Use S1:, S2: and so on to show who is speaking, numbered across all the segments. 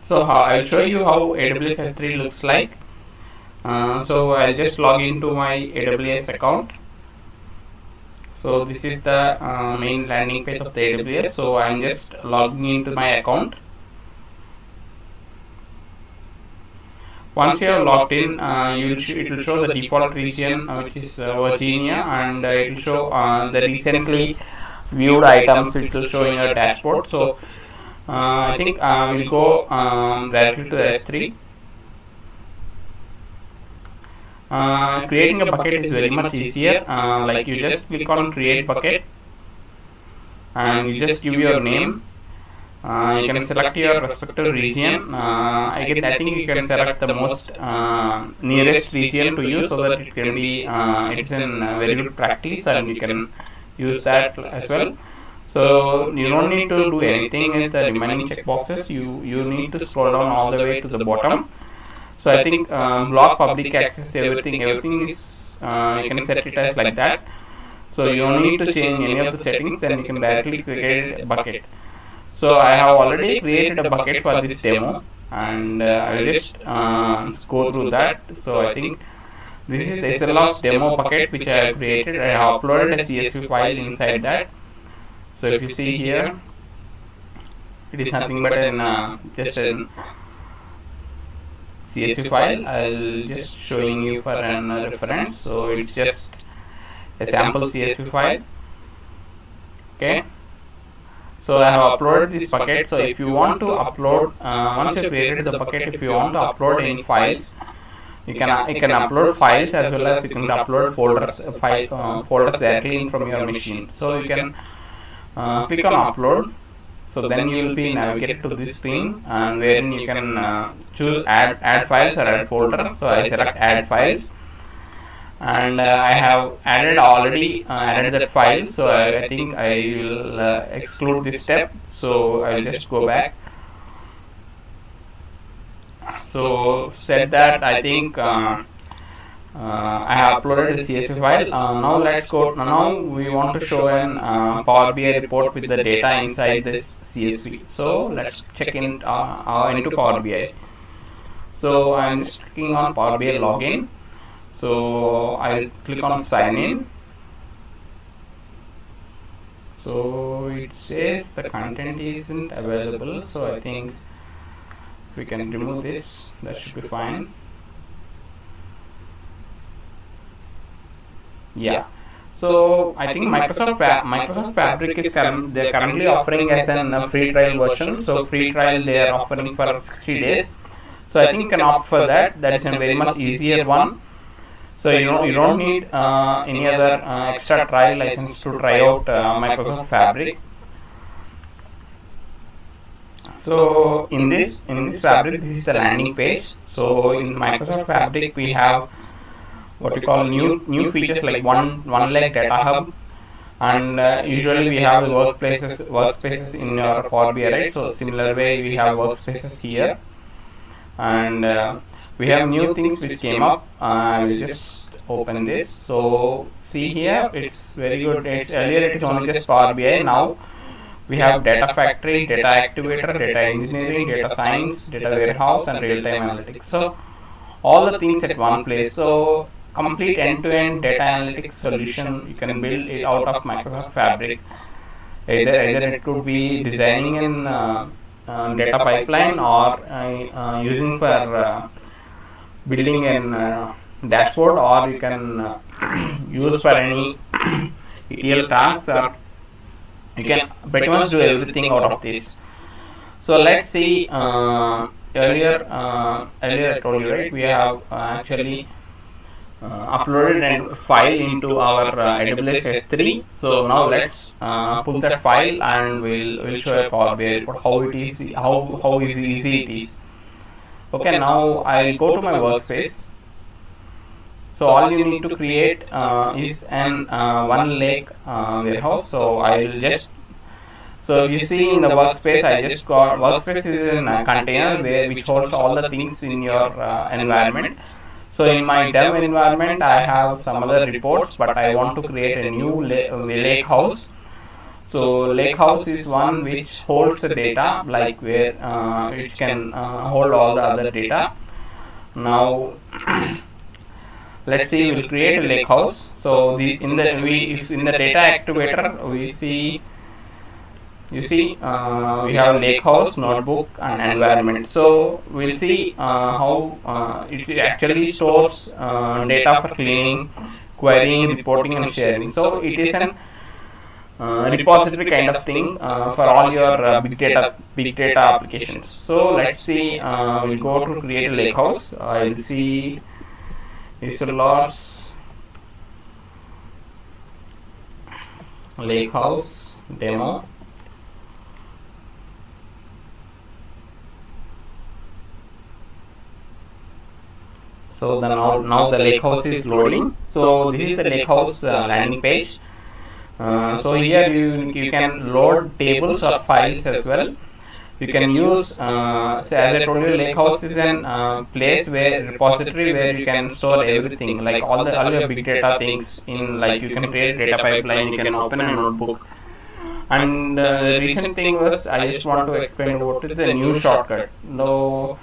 S1: So I'll show you how AWS S3 looks like. So I'll just log into my AWS account. So this is the main landing page of the AWS. So I'm just logging into my account. Once you have logged in, it will show the default region, which is Virginia, and it will show the recently viewed items which will show in your dashboard. So I think we'll go directly to S3. Creating a bucket is very much easier. Like you just click on create bucket and you just give your name. You can select your respective region. I think you can select the most nearest region to you, so that it can be it's in very good practice and you can use that as well. So you don't need to do anything with the remaining checkboxes. You need to scroll down all the way to the bottom. So I think block public access, everything is you can set it as like that. So you don't need to change any of the settings, and you can directly create a bucket. So I have already created a bucket for this demo, and I will just go through that. So I think this is the SLOS demo bucket which I have created. I have uploaded a CSV file inside that. So if you see here, it is nothing but just an CSV file. I'll just showing you for an reference. So it's just a sample CSV file. Okay. So I have uploaded this bucket. So if you want to upload, once you created the bucket, if you want to upload any files, you can upload files as well as you can upload folders directly in from your machine. So you can click on upload. So then you will be navigated to this screen, and wherein you can choose add files or add folder. So I select add files, and I have already added that file. So I think I will exclude this step. So I will just go back. So said that, I think I have uploaded the CSV file. Now let's go. Now we want to show an Power BI report with the data inside this CSV. So let's check in into Power BI. So I'm just clicking on Power BI login. So I'll click on sign in. So it says the content isn't available. So I think we can remove this. That should be fine. Yeah. So I think Microsoft Fabric is they're currently offering as a free trial version. So free trial they are offering for 60 days. So I think you can opt for that. That is a very much easier one. So you don't need any other extra trial license to try out Microsoft Fabric. So in this Fabric, this is the landing page. So in Microsoft Fabric we have what we call new features like one like data hub, and usually we have the workspaces in your Power BI, right? So similar way we have workspaces here, and we have new things which came up. I will just open this. So see here, it's very good. Earlier it is only just Power BI. Now we have data factory, data activator, data engineering, data science, data warehouse, and real-time analytics. So all the things at one place. So complete end-to-end data analytics solution you can build it out of Microsoft Fabric. Either it could be designing in data pipeline, or using for building an dashboard, or you can use for any ETL tasks, or you can pretty much do everything out of this. So let's see. Earlier I told you, right? We have actually uploaded a file into our AWS S3. So now let's pull that file, and we'll show a Power BI report how it is, how easy it is. Okay, now I'll go to my workspace. So all you need to create is an one lake warehouse. So I will just, so if you see in the workspace, I just got workspace is a container which holds all the things in your environment. So in my dev environment, I have some other reports, but I want to create a new lake house. So lake house is one which holds the data, like where which can hold all the other data. Now let's see, we'll create a lake house. So the in the we if in the data activator we see, you see, we have lake house, notebook, and environment. So we'll see how it actually stores data for cleaning, querying, reporting, and sharing. So it is an repository kind of thing for all your big data applications. So let's see, we'll go to create a lake house. I'll see Isolar's lake house demo. So now the lake house is loading. So this is the lake house landing page. So here you can load tables or files as well. You can use, so as I told you, lake house is an place where repository where you can store everything, like all your big data things in, like you can create a data pipeline, you can open a notebook. And the recent thing was, I just want to explain what is the new shortcut. No,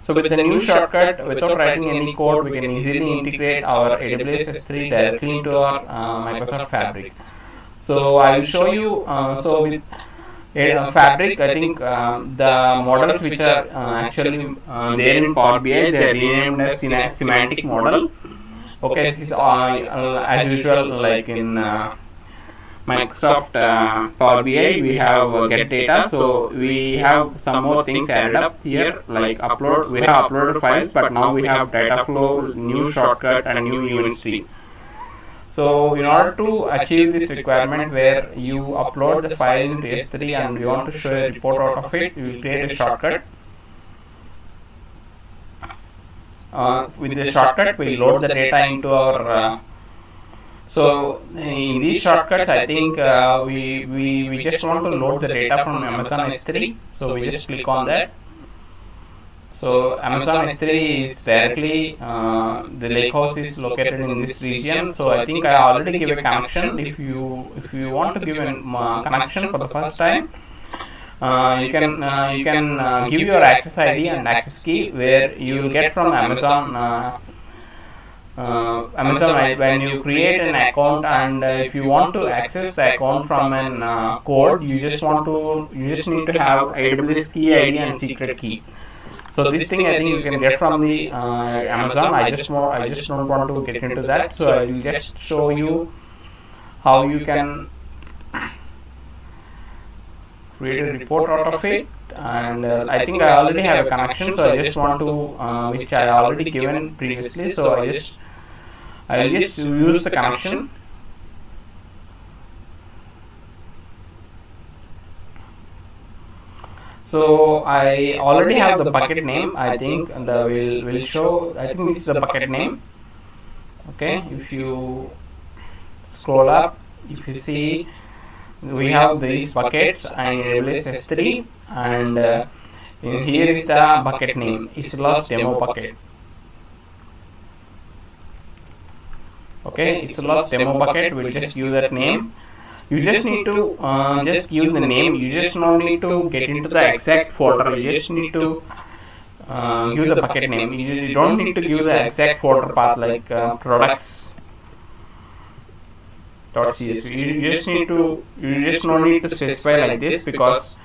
S1: so with the new shortcut, without writing any code, we can easily integrate our AWS S3 directly into our Microsoft Fabric. So I will show you. So with Fabric, I think the models which are actually there in Power BI, they are renamed as semantic model. Okay, this is as usual, like in Microsoft Power BI, we have get data. So we have some more things added up here, like upload. We have uploaded files, but now we have data flow, new shortcut, and new event stream. So in order to achieve this requirement where you upload the file into S3 and you want to show a report out of it, you will create a shortcut. With the shortcut, we load the data into our. So in these shortcuts, I think we just want to load the data from Amazon S3. So we just click on that. So Amazon S3 is directly, the lake house is located in this region. So I think I already give a connection. If you want to give a connection for the first time, you can give your access ID and access key, where you will get from Amazon. Amazon, when you create an account, and if you want to access the account from an code, you just need to have AWS key ID and secret key. So this thing I think you can get from the Amazon. I just don't want to get into that. So I will just show you how you can create a report out of it. And I think I already have a connection, so I just want to, which I already given previously. So I will just use the connection. So I already have the bucket name. I think will show. I think this is the bucket name. Okay, if you scroll up, if you see, we have these buckets and AWS S3, and here is the bucket name. Isolar's demo bucket. Okay, Isolar's demo bucket. We'll just use that name. You just need to just give the name. You just don't need to get into the exact folder. You just need to give the bucket name. You don't need to give the exact folder path, like products.csv. You just don't need to specify like this, because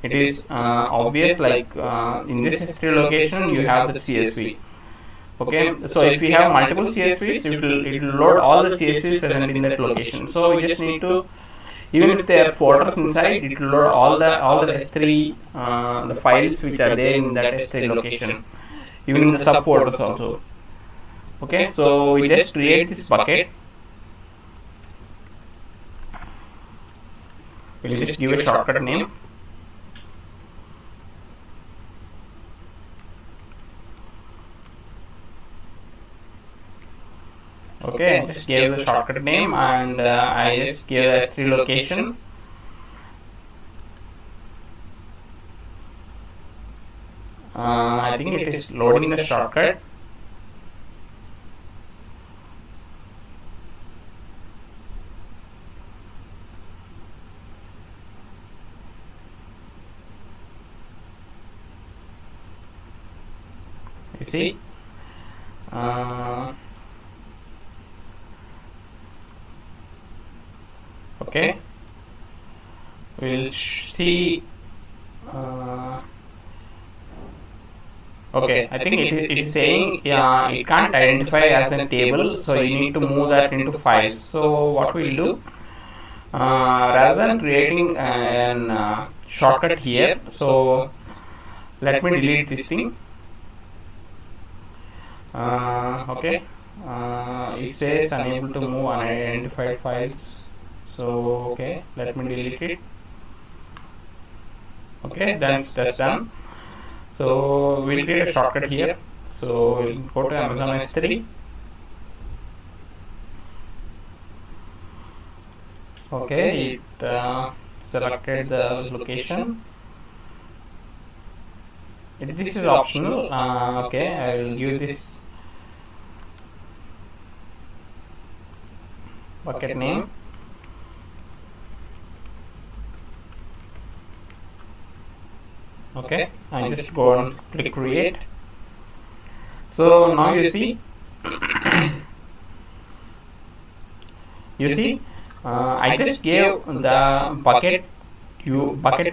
S1: it is obvious, like in this S3 location you have the CSV. Okay, so if you have multiple CSVs, it will load all the CSVs present in that location. So we just need to, even if there are folders inside, it will load all the S3 the files which are there in that S3 location, even in the subfolders also. Okay, so we just create this bucket. We'll just give a shortcut name. Okay, I just gave the shortcut name, and I just gave the S3 location. I think it is loading the shortcut. you see, okay, we'll see. Okay, I think it is saying it can't identify as a table, so you need to move that into files. So what we'll do, rather than creating an shortcut here, so let me delete this thing. Okay, it says unable to move unidentified files. So okay, let me delete it. Okay, that's done. So we'll create a shortcut here. So we'll go to Amazon S3. Okay, it selected the location. This is optional. Okay, I will give this bucket name. Okay, I just go and click create. So now you see, I just gave the bucket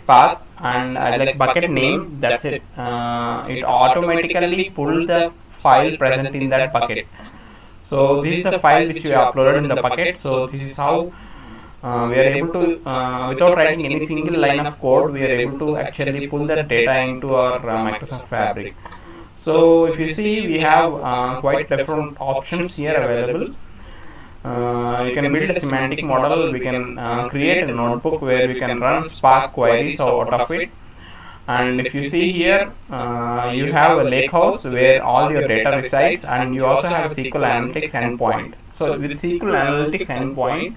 S1: path and like bucket name. That's it. It automatically pulled the file present in that bucket. So this is the file which we uploaded in the bucket. So this is how we are able to, without writing any single line of code, we are able to actually pull that data into our Microsoft Fabric. So if you see, we have quite different options here available. You can build a semantic model. We can create a notebook where we can run Spark queries out of it. And if you see here, you have a lakehouse where all your data resides, and you also have a SQL Analytics endpoint. So with SQL Analytics endpoint,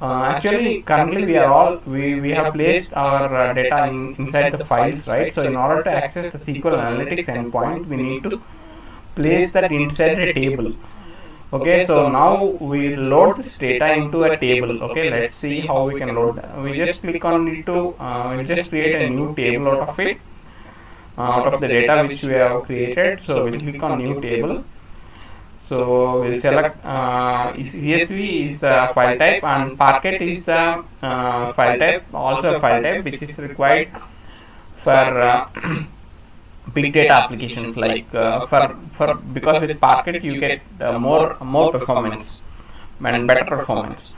S1: actually currently we have placed our data inside the files, right? So in order to access the SQL Analytics endpoint, we need to place that inside a table. Okay, so now we load this data into a table. Okay, let's see how we can load that. We just click on it to we'll just create a new table out of it, out of the data which we have created. So we'll click on new table. So we'll select CSV is the file type, and Parquet is the file type, also a file type which is required for big data applications, like for because with Parquet you get more performance and better performance.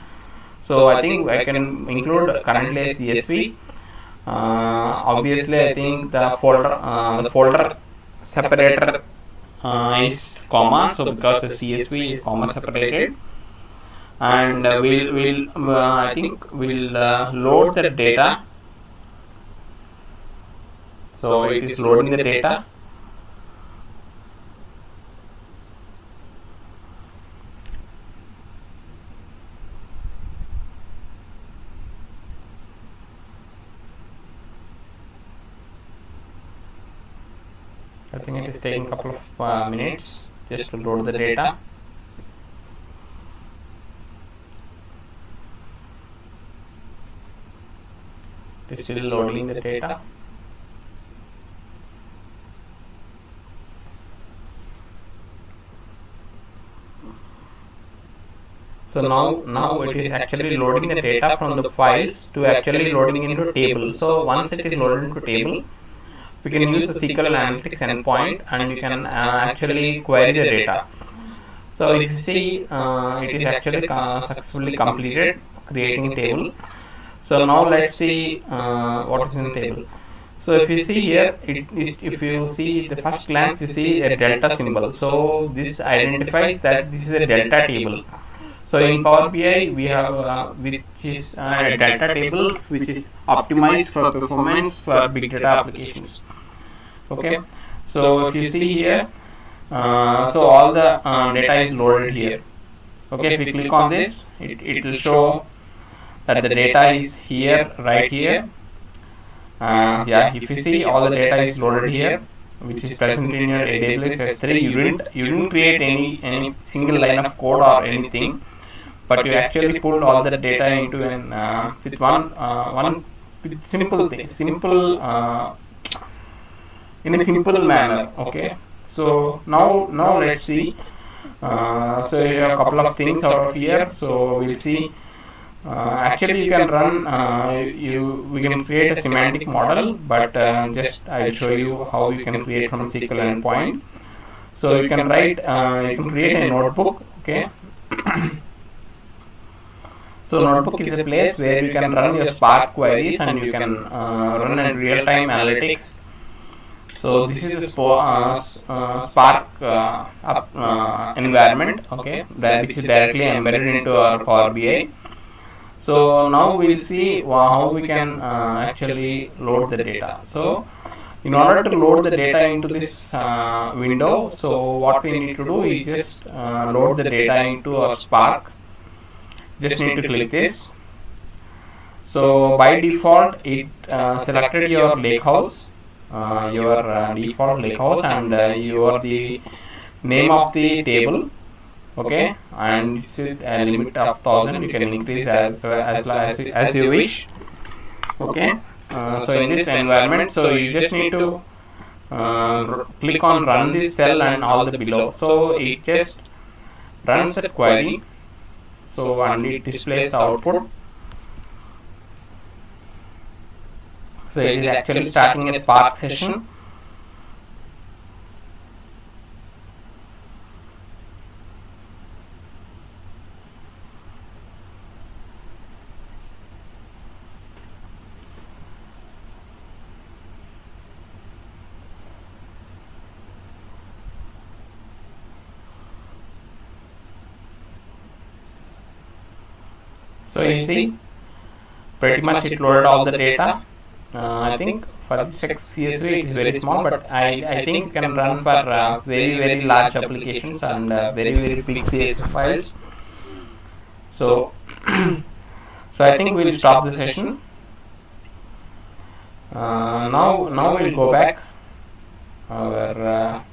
S1: So I think I can include currently a CSV. Obviously, I think the folder separator is comma, so because the CSV is comma separated, and we'll I think we'll load the data. So it is loading the data. I think it is taking a couple of minutes just to load the data. It is still loading the data. So now it is actually loading the data from the files to actually loading into table. So once it is loaded into table, we can use the SQL Analytics endpoint, and you can actually query the data. So if you see, it is actually successfully completed creating a table. So now let's see what is in the table. So if you see here, if you see the first glance, you see a delta symbol. So this identifies that this is a delta table. So in Power BI, we have which is a delta table which is optimized for performance for big data applications. Okay, so if you see here, so all the data is loaded here. Okay, if we click on this, it will show that the data is here, right here. Yeah, if you see, all the data is loaded here, which is present in your AWS S3. You didn't create any single line of code or anything, but you actually pulled all the data into an with one simple thing, in a simple manner. Okay, So now let's see. So you have a couple of things out of here. So we'll see. Actually, you can run. We can create a semantic model, but just I'll show you how you can create from SQL endpoint. So you can write. You can create a notebook. Okay. So notebook is a place where you can run your Spark queries and you can run in real-time analytics. So this is the Spark environment, okay, which is directly embedded into our Power BI. So now we'll see how we can actually load the data. So in order to load the data into this window, so what we need to do is just load the data into our Spark. Just need to click this. So by default it selected your lakehouse, default lakehouse, and your the name of the table, okay, and it's a limit of 1000. You can increase as you wish, okay. So in this environment, so you just need to click on run this cell and all the below. So it just runs that query, so and it displays the output. So it is actually starting a Spark session. So you see, pretty much it loaded all the data. I think for this CSV it is very small, but I think you can run for very large applications and very big CSV files. So so I think we'll stop the session. Now we'll go back our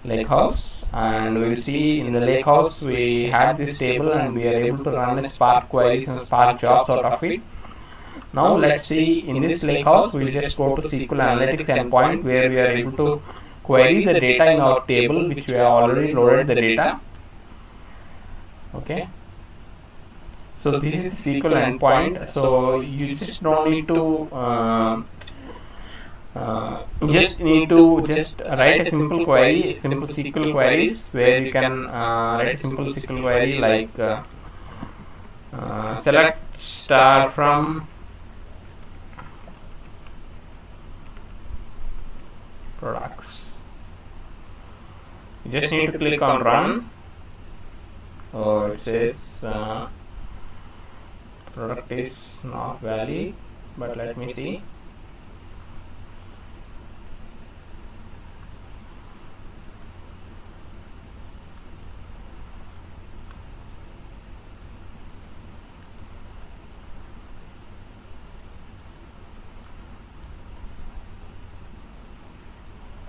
S1: lakehouse, and we'll see in the lakehouse we had this table and we are able to run a Spark queries and Spark jobs out of it. Now let's see, in this lakehouse we'll just go to SQL Analytics endpoint, where we are able to query the data in our table, which we have already loaded the data, okay. So this is the SQL endpoint. So you just don't need to just write a simple query, simple SQL queries, where you can write a simple SQL query like select star from products. You just need to click on run. Oh, it says product is not valid, but let me see.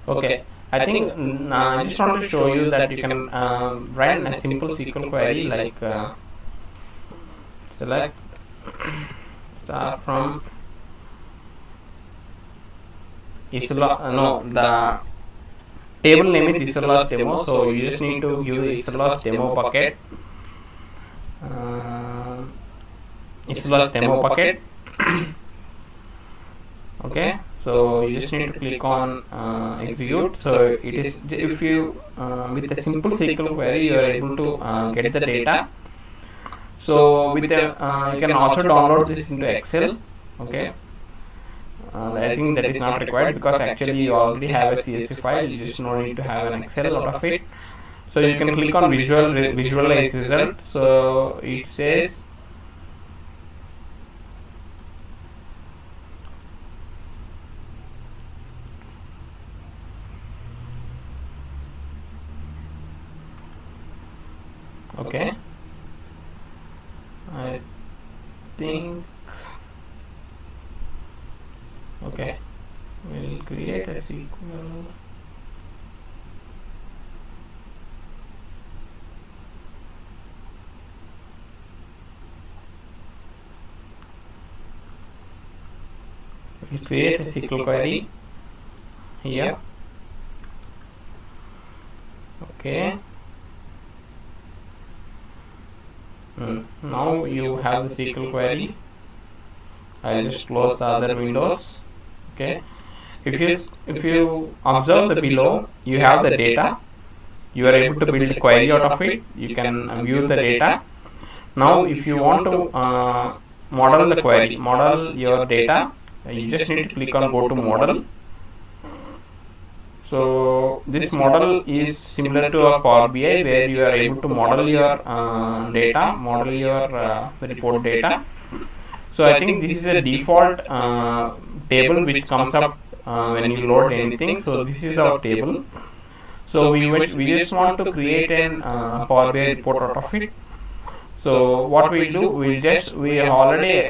S1: Okay, I think I just want to show you that you can write a simple SQL query like select star from Isola. No, the table name is Isola's demo, so you just need to give Isola's demo bucket. Isola's demo bucket. Okay. So you just need to click on execute. So it is, if you with a simple SQL query you are able to get the data. So with the you can also download this into Excel, okay. I think that is not required, because actually you already have a CSV file. You just no need to have an Excel out of it. So you can click on visualize result. So it says okay. I think okay, we'll create a SQL. We'll create a SQL query here. Okay. Now you have the SQL query. I'll just close the other windows. Okay. If you observe the below, you have the data. You are able to build a query out of it. You can view the data. Now if you want to model the query, model your data, you just need to click on go to model. So this model is similar to a Power BI where you are able to model your data, model your report data. So I think this is a default table which comes up when you load anything. So this is our table. So we just want to create an Power BI report out of it. So what we'll do, we have already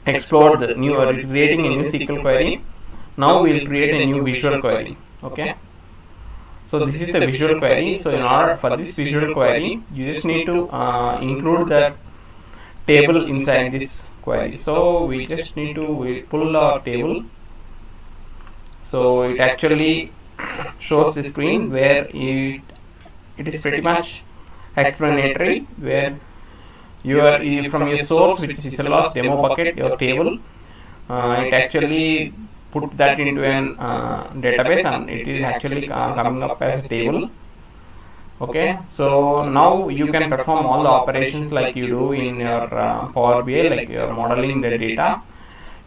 S1: explored the new creating a new SQL query. Now we'll create a new visual query. Okay. So this is the visual query. So in order for this visual query, you just need to include that table inside this query. So we just need to pull our table. So it actually shows the screen where it is pretty much explanatory, where from your source, which is SLOS demo bucket, your table, it actually put that into an database, and it is actually coming up as a table. Okay, so now you can perform all the operations like you do in your Power BI, like you are modeling the data.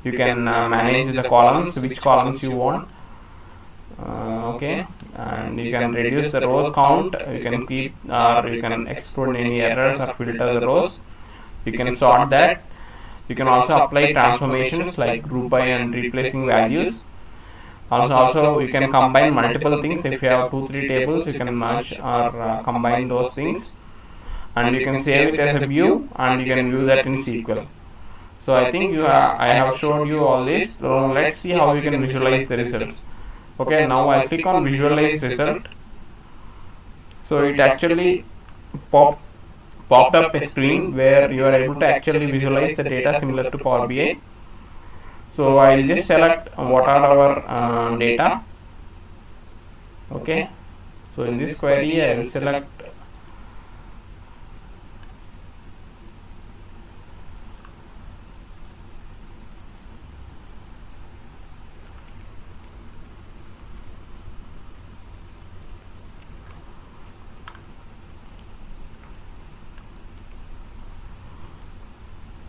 S1: You can manage the columns, which columns you want. Okay, and you can reduce the row count. You can keep or you can exclude any errors or filter the rows. You can sort that. You can also apply transformations like group by and replacing values. Also you can combine multiple things. If you have 2-3 tables, you can merge or combine those things, and you can save it as a view, and you can view that in SQL. So I think I have showed you all this. So let's see how you can visualize the results. Okay, now I click on visualize result. So it actually popped up a screen where you are able to actually visualize the data similar to Power BI. So I'll just select what are our data. Okay, so in this query I will select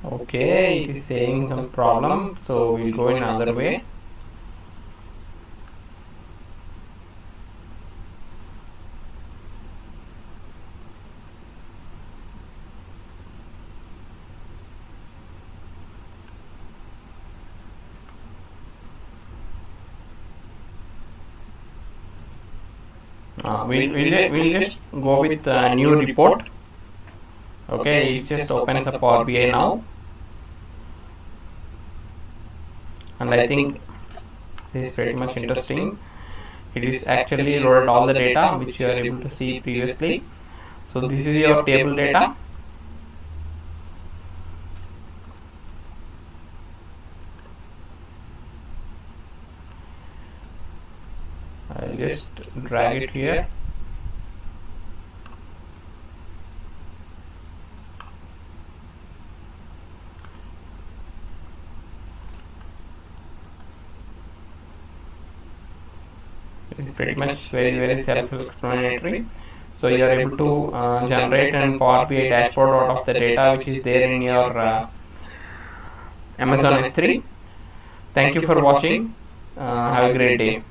S1: okay, it is saying some problem, so we'll go in another way. We'll just go with a new report. Okay, it just opens a Power BI now, and I think this is pretty much interesting. It is actually loaded all the data which you are able to see previously. So this is your table data. I'll just drag it here. It's pretty much very self-explanatory. So you are able to generate an Power BI dashboard out of the data which is there in your Amazon S3. Thank you for watching. Have a great day.